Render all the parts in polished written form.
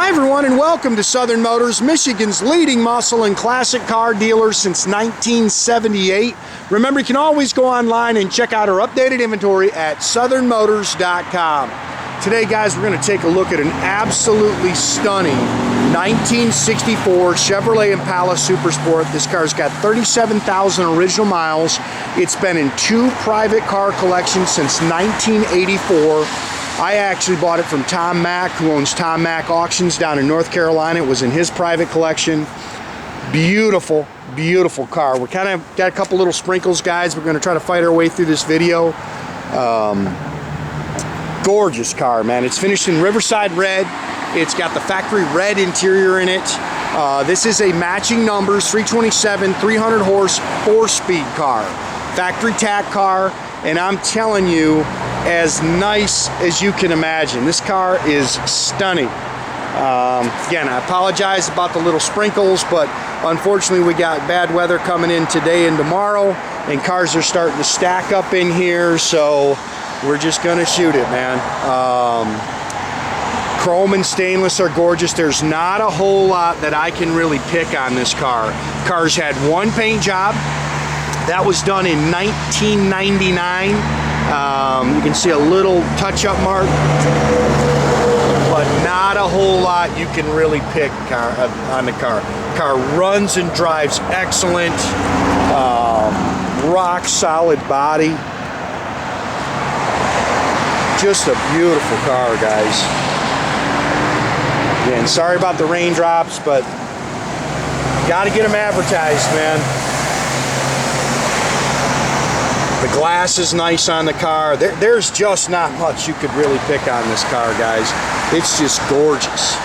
Hi everyone, and welcome to Southern Motors, Michigan's leading muscle and classic car dealer since 1978. Remember, you can always go online and check out our updated inventory at southernmotors.com. Today, guys, we're going to take a look at an absolutely stunning 1964 Chevrolet Impala Super Sport. This car's got 37,000 original miles. It's been in 2 private car collections since 1984. I actually bought it from Tom Mack, who owns Tom Mack Auctions down in North Carolina. It was in his private collection. Beautiful, beautiful car. We kind of got a couple little sprinkles, guys. We're going to try to fight our way through this video. Gorgeous car, man. It's finished in Riverside red. It's got the factory red interior in it. This is a matching numbers 327, 300 horse, 4-speed car. Factory tach car, and I'm telling you, as nice as you can imagine. This car is stunning. Again, I apologize about the little sprinkles, but unfortunately we got bad weather coming in today and tomorrow, and cars are starting to stack up in here, so we're just gonna shoot it, man. Chrome and stainless are gorgeous. There's not a whole lot that I can really pick on this car. Car's had one paint job. That was done in 1999. You can see a little touch-up mark, but not a whole lot you can really pick on the car. Car runs and drives excellent. Rock solid body. Just a beautiful car, guys. Again, sorry about the raindrops, but gotta get them advertised, man. The glass is nice on the car. There's just not much you could really pick on this car, guys. It's just gorgeous.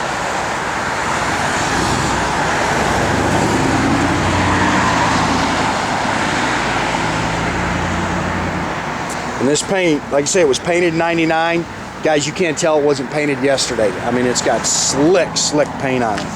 And this paint, like I say, it was painted in 99. Guys, you can't tell it wasn't painted yesterday. I mean, it's got slick paint on it.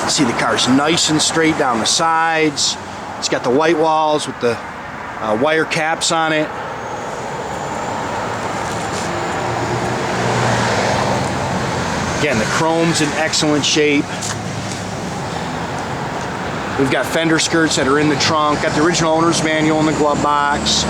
See, the car's nice and straight down the sides. It's got the white walls with the wire caps on it. Again, the chrome's in excellent shape. We've got fender skirts that are in the trunk. Got the original owner's manual in the glove box.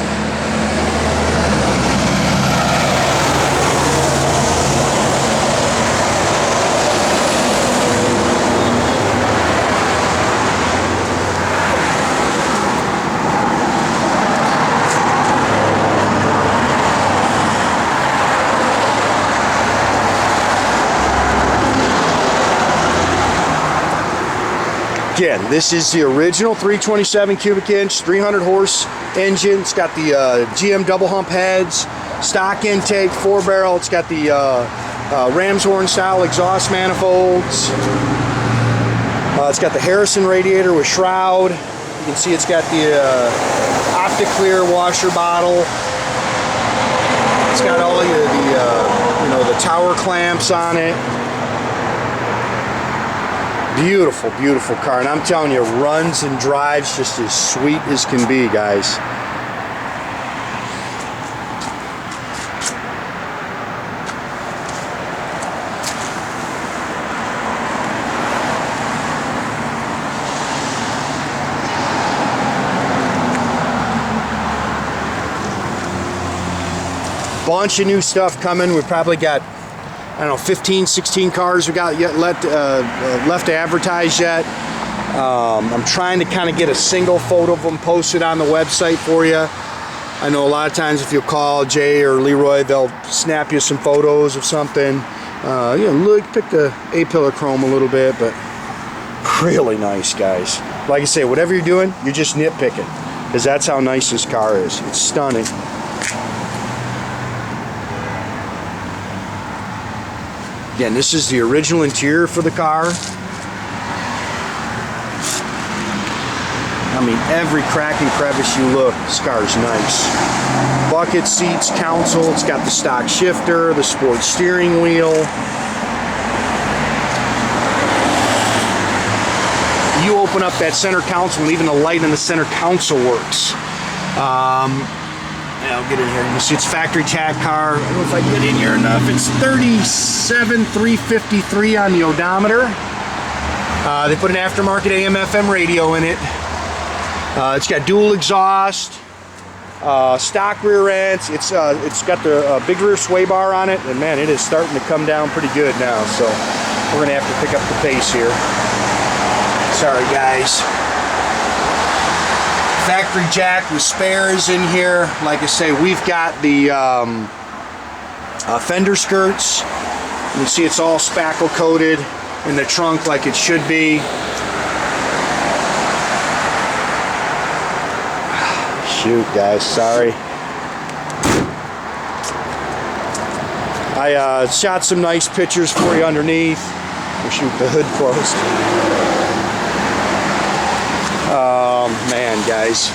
Again, this is the original 327 cubic inch, 300 horse engine. It's got the GM double hump heads, stock intake, 4-barrel. It's got the ram's horn style exhaust manifolds. It's got the Harrison radiator with shroud. You can see it's got the optic clear washer bottle. It's got all the tower clamps on it. Beautiful, beautiful car, and I'm telling you, runs and drives just as sweet as can be, guys. Bunch of new stuff coming. We've probably got, I don't know, 15, 16 cars we got yet left to advertise yet. I'm trying to kind of get a single photo of them posted on the website for you. I know a lot of times if you call Jay or Leroy, they'll snap you some photos of something. Look, pick the A-pillar chrome a little bit, but really nice, guys. Like I say, whatever you're doing, you're just nitpicking, because that's how nice this car is. It's stunning. Again, this is the original interior for the car. I mean, every crack and crevice you look, this car's nice. Bucket seats, console, it's got the stock shifter, the sports steering wheel. you open up that center console, and even the light in the center console works. Yeah, I'll get in here. You see it's factory tach car. I don't know if I can get in here enough. It's 37,353 on the odometer. They put an aftermarket AM/FM radio in it. It's got dual exhaust, stock rear ends. It's got the big rear sway bar on it, and man, it is starting to come down pretty good now. So we're gonna have to pick up the pace here. Sorry, guys. Factory jack with spares in here. Like I say, we've got the fender skirts. You can see it's all spackle coated in the trunk like it should be. Shoot, guys, sorry. I shot some nice pictures for you underneath. We'll shoot the hood closed. Man, guys,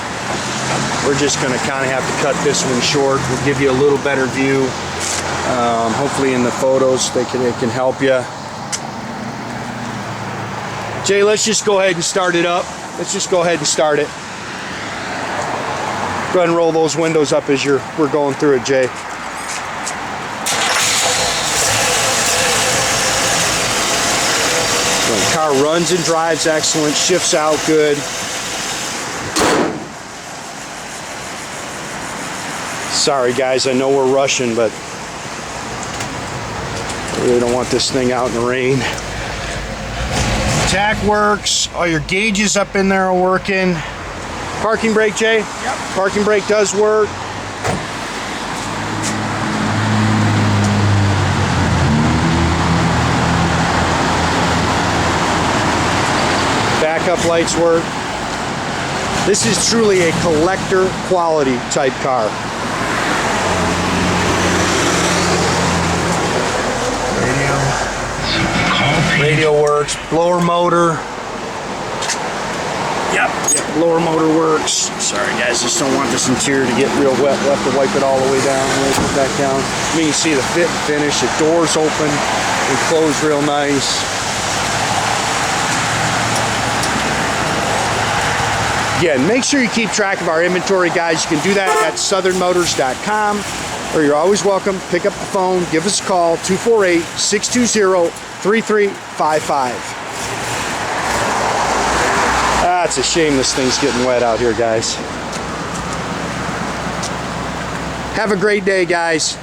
we're just gonna kind of have to cut this one short. We'll give you a little better view. Hopefully in the photos it can help you. Jay, let's just go ahead and start it up. Let's just go ahead and start it. Go ahead and roll those windows up as we're going through it, Jay. The car runs and drives excellent, shifts out good. Sorry guys, I know we're rushing, but I really don't want this thing out in the rain. Tach works, all your gauges up in there are working. Parking brake, Jay? Yep. Parking brake does work. Backup lights work. This is truly a collector quality type car. Radio works, blower motor. Yep, blower motor works. Sorry guys, just don't want this interior to get real wet. We'll have to wipe it all the way down, wipe it back down. I mean, you see the fit and finish, the doors open and close real nice. Again, make sure you keep track of our inventory, guys. You can do that at southernmotors.com, or you're always welcome. Pick up the phone, give us a call, 248-620-3355. It's a shame this thing's getting wet out here, guys. Have a great day, guys.